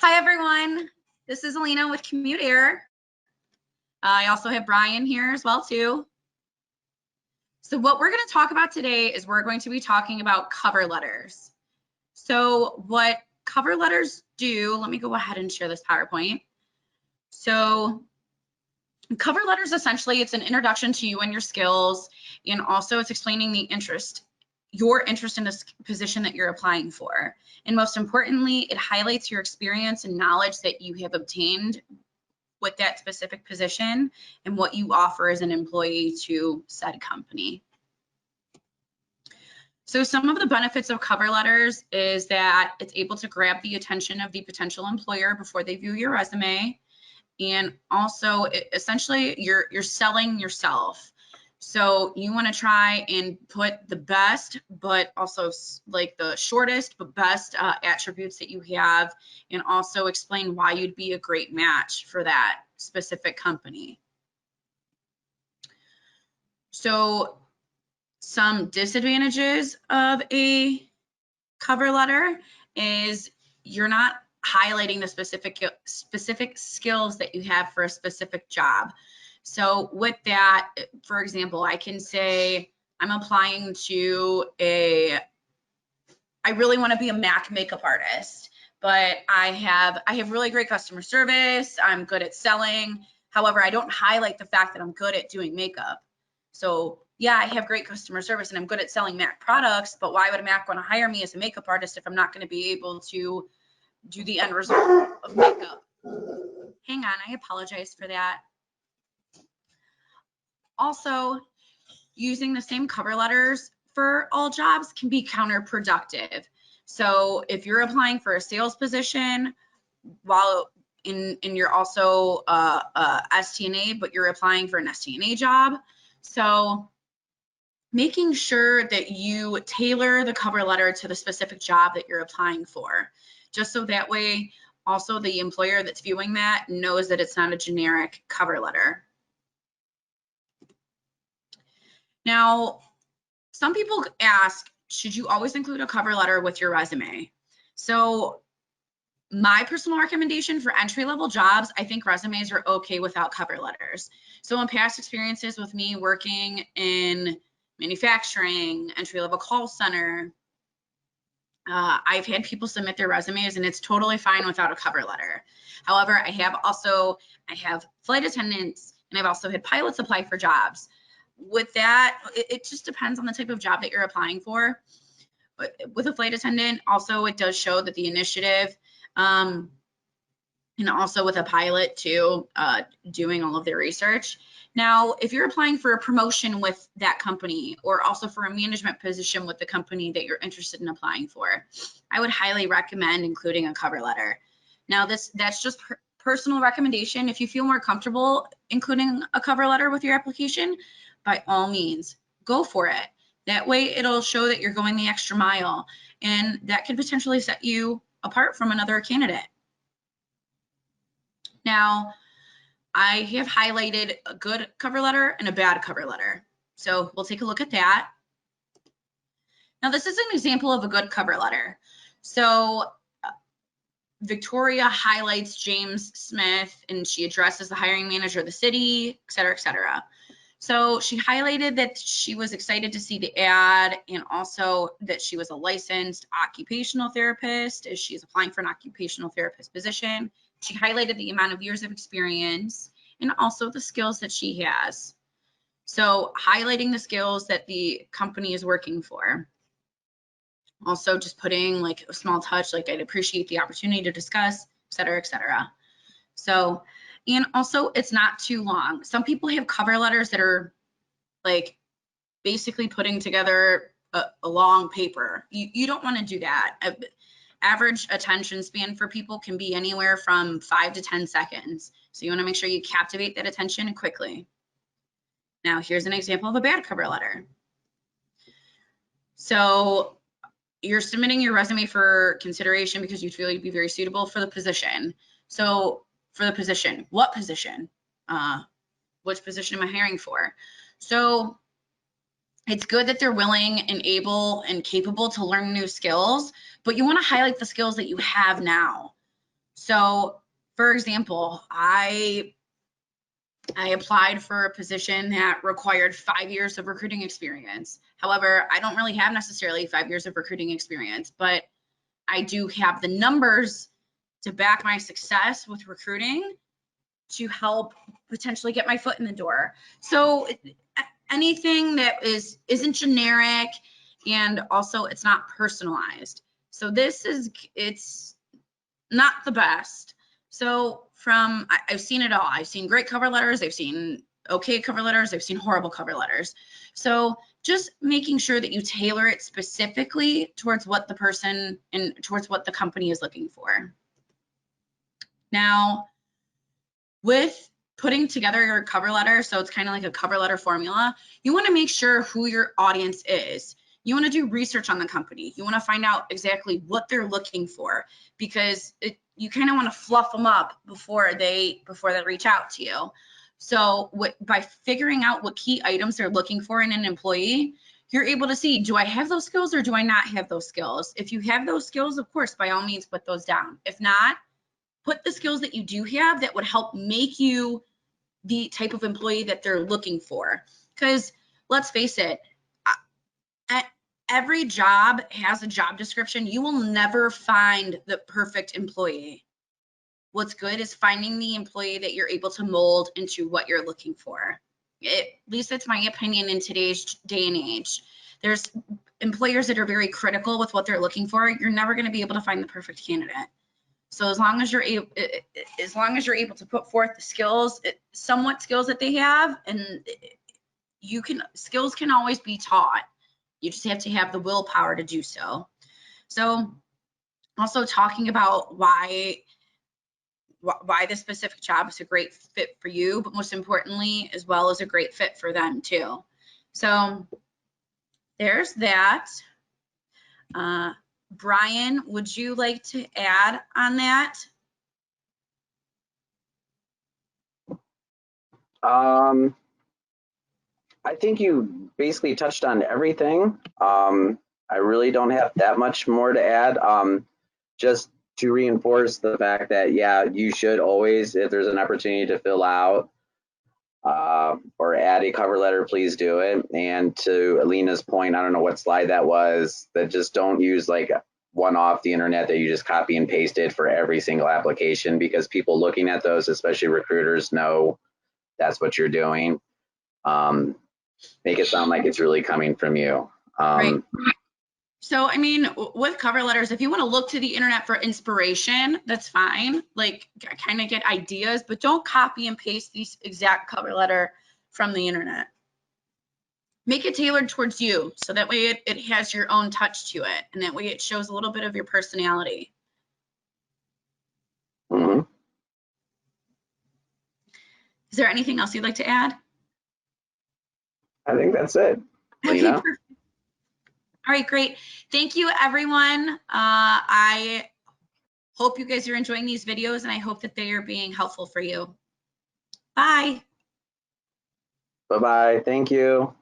Hi, everyone. This is Alina with Commute Air. I also have Brian here as well, too. So what we're going to talk about today is we're going to be talking about cover letters. So what cover letters do, let me go ahead and share this PowerPoint. So cover letters, essentially, it's an introduction to you and your skills, and also it's explaining your interest in this position that you're applying for. And most importantly, it highlights your experience and knowledge that you have obtained with that specific position and what you offer as an employee to said company. So some of the benefits of cover letters is that it's able to grab the attention of the potential employer before they view your resume. And also, essentially, you're selling yourself. So you want to try and put the best, but also like the shortest but best attributes that you have, and also explain why you'd be a great match for that specific company. So some disadvantages of a cover letter is you're not highlighting the specific skills that you have for a specific job. So with that, for example, I can say I'm applying to I really want to be a MAC makeup artist, but I have really great customer service. I'm good at selling. However, I don't highlight the fact that I'm good at doing makeup. So yeah, I have great customer service and I'm good at selling MAC products, but why would a MAC want to hire me as a makeup artist if I'm not going to be able to do the end result of makeup? Hang on, I apologize for that. Also, using the same cover letters for all jobs can be counterproductive. So if you're applying for a sales position while you're also STNA, but you're applying for an STNA job, so making sure that you tailor the cover letter to the specific job that you're applying for, just so that way also the employer that's viewing that knows that it's not a generic cover letter. Now, some people ask, should you always include a cover letter with your resume? So my personal recommendation for entry-level jobs, I think resumes are okay without cover letters. So in past experiences with me working in manufacturing, entry-level call center, I've had people submit their resumes and it's totally fine without a cover letter. However, I have flight attendants and I've also had pilots apply for jobs. With that, it just depends on the type of job that you're applying for. But with a flight attendant, also it does show that the initiative, and also with a pilot too, doing all of their research. Now, if you're applying for a promotion with that company or also for a management position with the company that you're interested in applying for, I would highly recommend including a cover letter. Now, that's just personal recommendation. If you feel more comfortable including a cover letter with your application, by all means, go for it. That way it'll show that you're going the extra mile, and that could potentially set you apart from another candidate. Now, I have highlighted a good cover letter and a bad cover letter. So we'll take a look at that. Now, this is an example of a good cover letter. So Victoria highlights James Smith and she addresses the hiring manager of the city, et cetera, et cetera. So she highlighted that she was excited to see the ad and also that she was a licensed occupational therapist as she's applying for an occupational therapist position. She highlighted the amount of years of experience and also the skills that she has. So highlighting the skills that the company is working for. Also just putting like a small touch, like I'd appreciate the opportunity to discuss, et cetera, et cetera. So, and also it's not too long. Some people have cover letters that are like basically putting together a long paper. You don't want to do that. Average attention span for people can be anywhere from 5 to 10 seconds. So you want to make sure you captivate that attention quickly. Now, here's an example of a bad cover letter. So you're submitting your resume for consideration because you feel you'd be very suitable for the position. So for the position, what position? Which position am I hiring for? So it's good that they're willing and able and capable to learn new skills, but you want to highlight the skills that you have now. So for example, I applied for a position that required 5 years of recruiting experience. However, I don't really have necessarily 5 years of recruiting experience, but I do have the numbers to back my success with recruiting to help potentially get my foot in the door. So anything that isn't generic, and also it's not personalized. So it's not the best. So I've seen it all. I've seen great cover letters. I've seen okay cover letters. I've seen horrible cover letters. So just making sure that you tailor it specifically towards what the person and towards what the company is looking for. Now, with putting together your cover letter, so it's kind of like a cover letter formula, you want to make sure who your audience is. You want to do research on the company. You want to find out exactly what they're looking for, because you kind of want to fluff them up before they reach out to you. So by figuring out what key items they're looking for in an employee, you're able to see, do I have those skills or do I not have those skills? If you have those skills, of course, by all means, put those down. If not, put the skills that you do have that would help make you the type of employee that they're looking for. Because let's face it, every job has a job description. You will never find the perfect employee. What's good is finding the employee that you're able to mold into what you're looking for. At least that's my opinion in today's day and age. There's employers that are very critical with what they're looking for. You're never going to be able to find the perfect candidate. So as long as you're able to put forth the skills, somewhat skills that they have, and skills can always be taught. You just have to have the willpower to do so. So also talking about why this specific job is a great fit for you, but most importantly, as well as a great fit for them too. So there's that. Brian, would you like to add on that? I think you basically touched on everything. I really don't have that much more to add. Just to reinforce the fact that, yeah, you should always, if there's an opportunity to fill out or add a cover letter, please do it. And to Alina's point, I don't know what slide that was, that just don't use like one off the internet that you just copy and paste it for every single application, because people looking at those, especially recruiters, know that's what you're doing. Make it sound like it's really coming from you. Right. So, I mean, with cover letters, if you want to look to the internet for inspiration, that's fine. Like, kind of get ideas, but don't copy and paste the exact cover letter from the internet. Make it tailored towards you, so that way it has your own touch to it, and that way it shows a little bit of your personality. Mm-hmm. Is there anything else you'd like to add? I think that's it, Lena. Okay, all right, great. Thank you, everyone. I hope you guys are enjoying these videos, and I hope that they are being helpful for you. Bye. Bye-bye. Thank you.